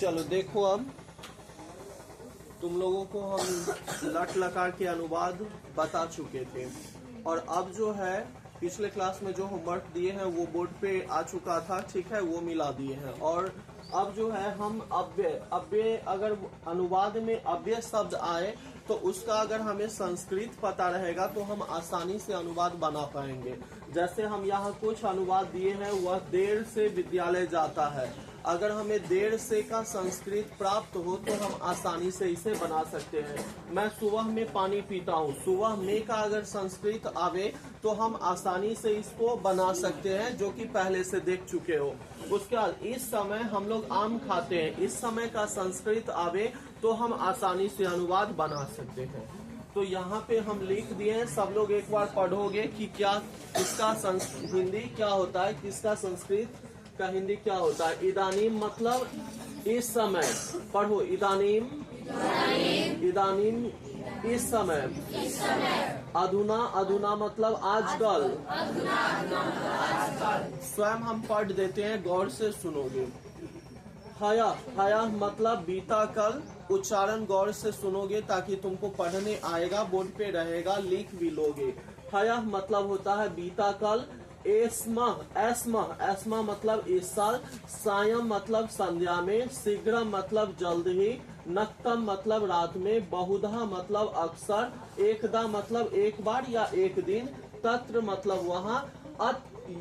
चलो देखो, अब तुम लोगों को हम लट लकार के अनुवाद बता चुके थे, और अब जो है पिछले क्लास में जो होमवर्क दिए हैं वो बोर्ड पे आ चुका था, ठीक है, वो मिला दिए हैं। और अब जो है हम अव्यय अगर अनुवाद में अव्यय शब्द आए तो उसका अगर हमें संस्कृत पता रहेगा तो हम आसानी से अनुवाद बना पाएंगे। जैसे हम यहाँ कुछ अनुवाद दिए हैं, वह देर से विद्यालय जाता है। अगर हमें देर से का संस्कृत प्राप्त हो तो हम आसानी से इसे बना सकते हैं। मैं सुबह में पानी पीता हूँ, सुबह में का अगर संस्कृत आवे तो हम आसानी से इसको बना सकते हैं, जो कि पहले से देख चुके हो। उसके बाद इस समय हम लोग आम खाते हैं, इस समय का संस्कृत आवे तो हम आसानी से अनुवाद बना सकते हैं। तो यहाँ पे हम लिख दिए हैं, सब लोग एक बार पढ़ोगे कि क्या इसका हिंदी क्या होता है, किसका संस्कृत का हिंदी क्या होता है। इदानीम मतलब इस समय, पढ़ो इदानीम, इदानीम इस समय। अधुना, अधुना मतलब आजकल। स्वयं हम पढ़ देते हैं, गौर से सुनोगे। हया, हया मतलब बीता कल, उच्चारण गौर से सुनोगे ताकि तुमको पढ़ने आएगा, बोर्ड पे रहेगा, लिख भी लोगे। हया मतलब होता है बीता कल। एस्मा, एस्मा, एस्मा मतलब इस साल। सायं मतलब संध्या में। शीघ्र मतलब जल्द ही। नक्तम मतलब रात में। बहुधा मतलब अक्सर। एकदा मतलब एक बार या एक दिन। तत्र मतलब वहाँ।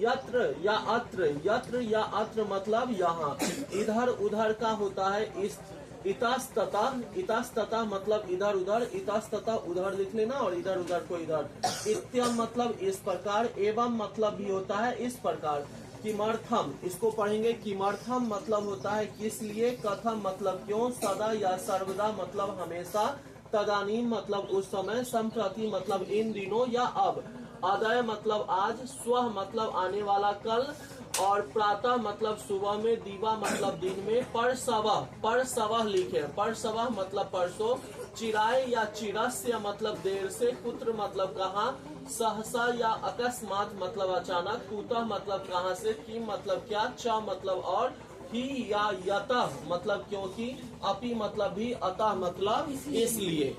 यत्र या अत्र, यत्र या अत्र मतलब यहाँ। इधर उधर का होता है इस। इतस्ततः, इतस्ततः मतलब इधर उधर, इतस्ततः उधर लिख लेना और इधर उधर को इधर। इत्यम मतलब इस प्रकार। एवं मतलब भी होता है इस प्रकार। किमर्थम, इसको पढ़ेंगे। किमर्थम मतलब होता है किस लिए। कथम मतलब क्यों। सदा या सर्वदा मतलब हमेशा। तदानीम मतलब उस समय। संप्रति मतलब इन दिनों या अब। अदय मतलब आज। स्वः मतलब आने वाला कल। और प्रातः मतलब सुबह में। दीवा मतलब दिन में। परसवः, परसवः लिखे। परसवः मतलब परसों। चिराय या चिरस्य मतलब देर से। कुत्र मतलब कहाँ। सहसा या अकस्मात मतलब अचानक। कुतः मतलब कहाँ से। किम मतलब क्या। च मतलब और। ही या यतः मतलब क्योंकि। अपि मतलब भी। अतः मतलब इसलिए।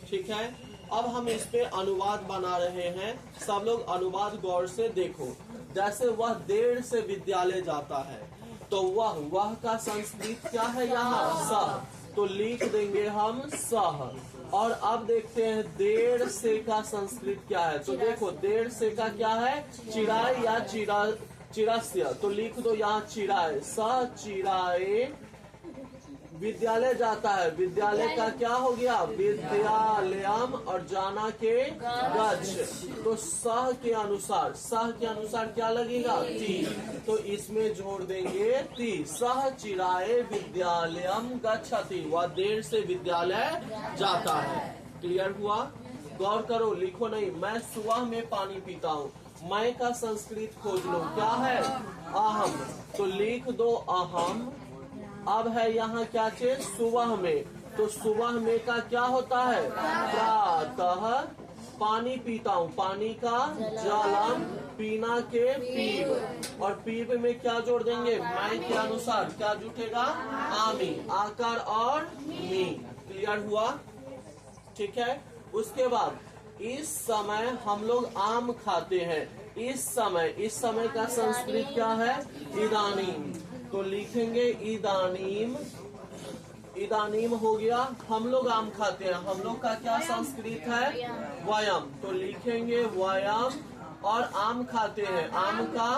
ठीक है, अब हम इस पे अनुवाद बना रहे हैं। सब लोग अनुवाद गौर से देखो। जैसे वह देर से विद्यालय जाता है तो वह का संस्कृत क्या है यहाँ। सह, तो लिख देंगे हम सह। और अब देखते हैं देर से का संस्कृत क्या है। तो देखो देर से का क्या है। चिराय या चिरस्य, तो लिख दो यहाँ चिराय। स चिराय विद्यालय जाता है। विद्यालय का क्या हो गया। विद्यालयम, और जाना के गच्छ। तो सह के अनुसार, सह के अनुसार क्या लगेगा। ती, तो इसमें जोड़ देंगे ती। सह चिराए विद्यालयम गच्छति, वह देर से विद्यालय जाता है। क्लियर हुआ। गौर करो, लिखो नहीं। मैं सुबह में पानी पीता हूँ। मैं का संस्कृत खोज लो, क्या है। अहम, तो लिख दो अहम। अब है यहाँ क्या चीज। सुबह में, तो सुबह में का क्या होता है। प्रातः पानी पीता हूँ। पानी का जलम, पीना के पीव, और पीव में क्या जोड़ देंगे। मैं के अनुसार क्या जुटेगा। आमी, आकार और मी। क्लियर हुआ। ठीक है, उसके बाद इस समय हम लोग आम खाते हैं। इस समय, इस समय का संस्कृत क्या है। इदानीम, तो लिखेंगे इदानीम। इदानीम हो गया। हम लोग आम खाते हैं, हम लोग का क्या संस्कृत है। वयम, तो लिखेंगे वयम। और आम खाते हैं, आम का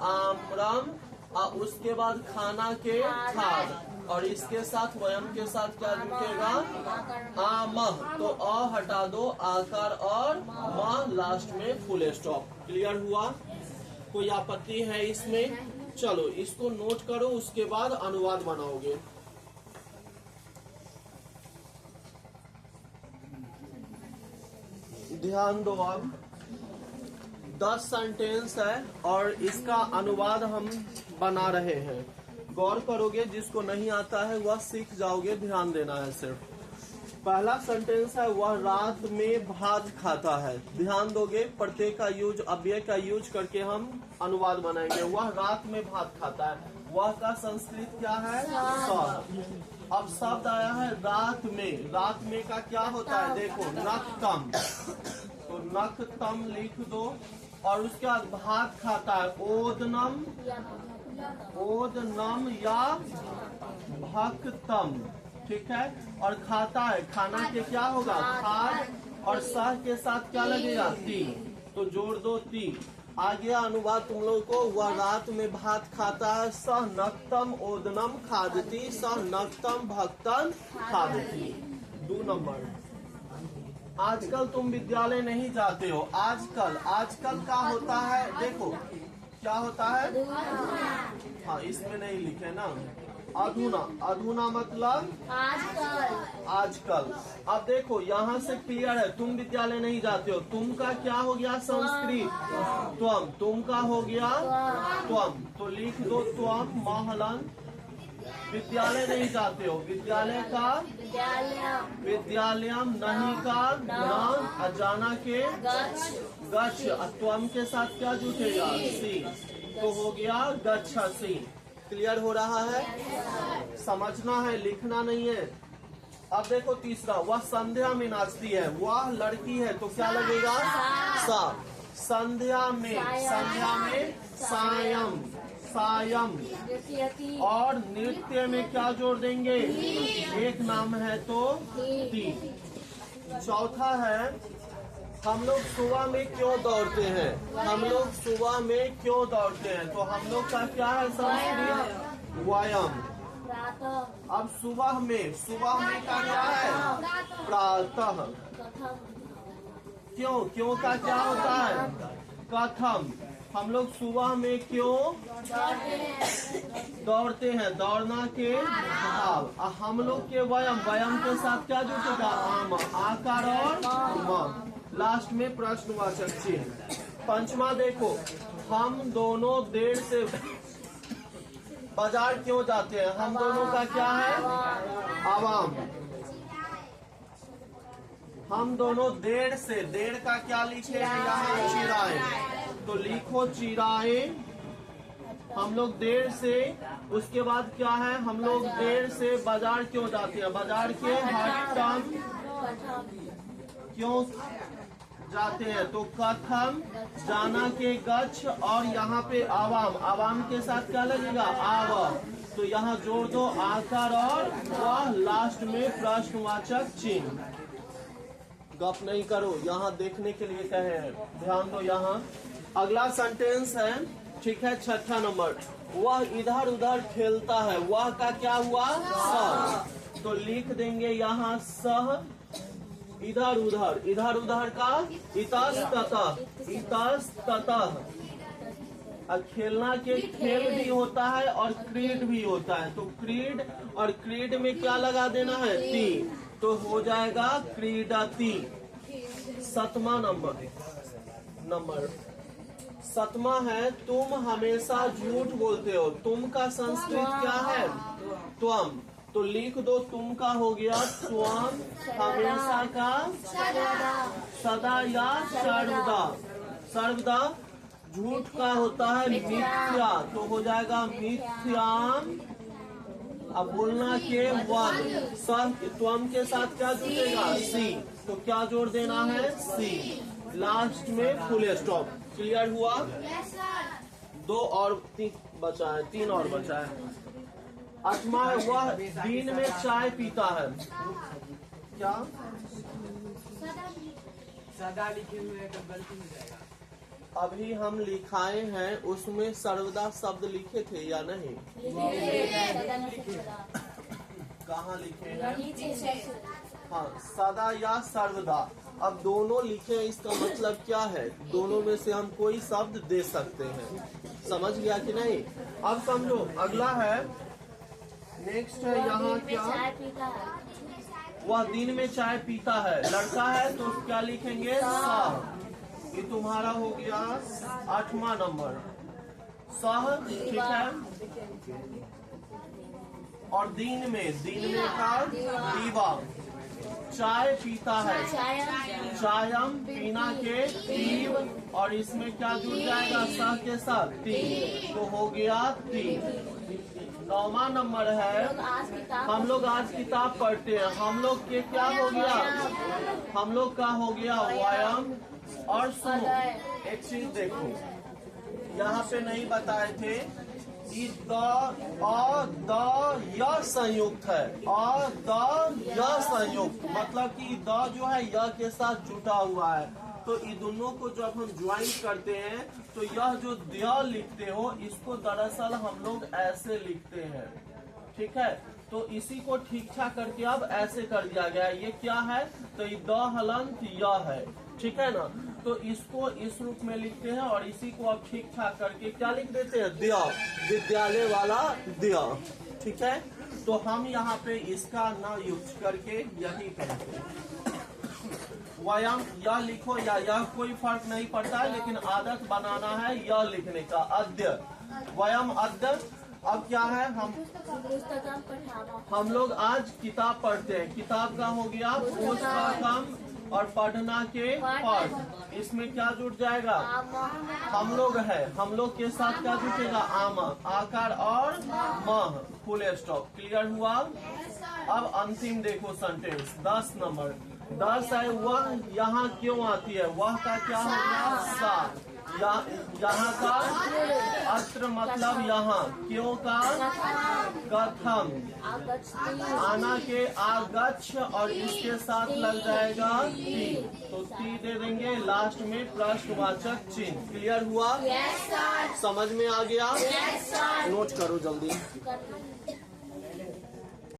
आम्रम। और उसके बाद खाना के खाद, और इसके साथ वयम के साथ क्या जुटेगा। आमह, तो अ हटा दो, आकार और म लास्ट में फुल स्टॉप। क्लियर हुआ। कोई आपत्ति है इसमें। चलो इसको नोट करो, उसके बाद अनुवाद बनाओगे। ध्यान दो। अब 10 सेंटेंस है और इसका अनुवाद हम बना रहे हैं। गौर करोगे, जिसको नहीं आता है वह सीख जाओगे, ध्यान देना है सिर्फ। पहला सेंटेंस है वह रात में भात खाता है। ध्यान दोगे, प्रत्यय का यूज, अव्यय का यूज करके हम अनुवाद बनाएंगे। वह रात में भात खाता है। वह का संस्कृत क्या है? स। अब शब्द आया है रात में। रात में का क्या होता है? देखो, नक्तम, तो नक्तम लिख दो। और उसके बाद भात खाता है, ओदनम, ओदनम या भक्तम, ठीक है। और खाता है, खाना के क्या होगा? खाद। और सह के साथ क्या लगेगा? ती, तो जोड़ दो ती। आ गया अनुवाद तुम लोगों को। वह रात में भात खाता है, सह नक्तम ओदनम खादती, सह नक्तम भक्तम खादती। 2 नंबर। आजकल तुम विद्यालय नहीं जाते हो। आजकल, आजकल का होता है, देखो क्या होता है? हाँ, इसमें नहीं लिखे ना। अधुना, अधुना मतलब आजकल। आजकल। अब देखो यहाँ से क्लियर है, तुम विद्यालय नहीं जाते हो। तुम का क्या हो गया? संस्कृत त्वम। तुम का हो गया त्वम, तो लिख दो त्वम महलन। विद्यालय नहीं जाते हो, विद्यालय का विद्यालयम, नहीं का न, जाना के गच्छ। त्वम के साथ क्या जुटेगा? सी, तो हो गया गच्छसि। क्लियर हो रहा है? समझना है, लिखना नहीं है। अब देखो तीसरा, वह संध्या में नाचती है। वह लड़की है, तो क्या लगेगा? सा। संध्या में, संध्या में सायं, सायं। और नृत्य में क्या जोड़ देंगे? एक नाम है तो ती। चौथा है, हम लोग सुबह में क्यों दौड़ते हैं? हम लोग सुबह में क्यों दौड़ते हैं? तो हम लोग का क्या है? संस्कृत व्यायाम। अब सुबह में, सुबह में का क्या है? प्रातः। क्यों, क्यों का क्या होता है? कथम। हम लोग सुबह में क्यों दौड़ते हैं? दौड़ना के भाव। हम लोग के व्यायाम, व्यायाम के साथ क्या जुटेगा? आम, आकार और म। लास्ट में प्रश्नवाचक चिन्ह। पंचमा देखो, हम दोनों देर से बाजार क्यों जाते हैं? हम दोनों का क्या है? आवाम। हम दोनों देर से, देर का क्या लिखे हैं यहाँ? चिराए, तो लिखो चिराए। हम लोग देर से, उसके बाद क्या है? हम लोग देर से बाजार क्यों जाते हैं? बाजार के हट्टम क्यों जाते हैं? तो कथम, जाना के गच्छ। और यहाँ पे आवाम, आवाम के साथ क्या लगेगा? आव, तो यहाँ जोड़ दो आकार और वह। लास्ट में प्रश्नवाचक चिन्ह। गप नहीं करो, यहाँ देखने के लिए कहे हैं, ध्यान दो। यहाँ अगला सेंटेंस है, ठीक है, 6ठा नंबर। वह इधर उधर खेलता है। वह का क्या हुआ? सह, तो लिख देंगे यहाँ सह इधर उधर। इधर उधर का इतस्ततः, इतस्ततः। खेलना के खेल भी होता है और क्रीड भी होता है, तो क्रीड और क्रीड में क्या लगा देना है? ती, तो हो जाएगा क्रीडती। 7वां नंबर 7वां है, तुम हमेशा झूठ बोलते हो। तुम का संस्कृत क्या है? त्वम, तो लिख दो तुम का हो गया त्वम। हमेशा का सदा या सर्वदा। सर्वदा। झूठ का होता है मिथ्या, तो हो जाएगा मिथ्याम। अब बोलना के वन, त्वम के साथ क्या जुड़ेगा? सी, तो क्या जोड़ देना है? सी। लास्ट में फुल स्टॉप। क्लियर हुआ? 2 और 3 बचा है, 3 और बचा है। 8वां है, वह दिन में चाय पीता है। क्या? सदा लिखे हुए तो गलती हो जाएगा। अभी हम लिखाए हैं, उसमें सर्वदा शब्द लिखे थे या नहीं? कहाँ लिखे हैं? हाँ, सदा या सर्वदा। अब दोनों लिखे, इसका मतलब क्या है? दोनों में से हम कोई शब्द दे सकते हैं। समझ गया कि नहीं? अब समझो, अगला है, नेक्स्ट है यहाँ क्या? वह दिन में चाय पीता है। लड़का है तो क्या लिखेंगे? सा। ये तुम्हारा हो गया 8वां नंबर, सह, ठीक है। और दिन में का दीवा। चाय पीता है, चायम पीना के पीव, और इसमें क्या जुड़ जाएगा स के साथ ती, तो हो गया ती। 9वां नंबर है, हम लोग आज किताब पढ़ते हैं, हम लोग के क्या हो गया, हम लोग का हो गया व्यायाम। और सुनो एक चीज देखो, यहाँ पे नहीं बताए थे कि द अ द य संयुक्त है, अ द य संयुक्त मतलब कि द जो है य के साथ जुटा हुआ है। तो इन दोनों को जब हम ज्वाइन करते हैं तो यह जो द लिखते हो इसको दरअसल हम लोग ऐसे लिखते हैं, ठीक है। तो इसी को ठीक ठाक करके अब ऐसे कर दिया गया है। ये क्या है, तो ये द हलंत य है, ठीक है ना। तो इसको इस रूप में लिखते हैं और इसी को अब ठीक ठाक करके क्या लिख देते हैं, द्या, विद्यालय वाला द्या, ठीक है। तो हम यहाँ पे इसका ना यूज करके यही करते हैं। व्यायाम यह लिखो या यह कोई फर्क नहीं पड़ता है, लेकिन आदत बनाना है यह लिखने का। अद्य, व्यायाम अद्य। अब क्या है, हम लोग आज किताब पढ़ते हैं, किताब का हो गया पुस्तकम और पढ़ना के पढ़, इसमें क्या जुट जाएगा, हम लोग है, हम लोग के साथ क्या जुटेगा, आमा, आकार और मह, फुल स्टॉप। क्लियर हुआ। अब अंतिम देखो सेंटेंस 10 नंबर। 10 है वह यहाँ क्यों आती है, वह का क्या हो गया सा, यहाँ का अत्र मतलब यहाँ, क्यों का कथम, आना के आगच्छ और इसके साथ लग जाएगा ती, तो ती दे देंगे लास्ट में प्रश्नवाचक चिन्ह। क्लियर हुआ, समझ में आ गया, नोट करो जल्दी।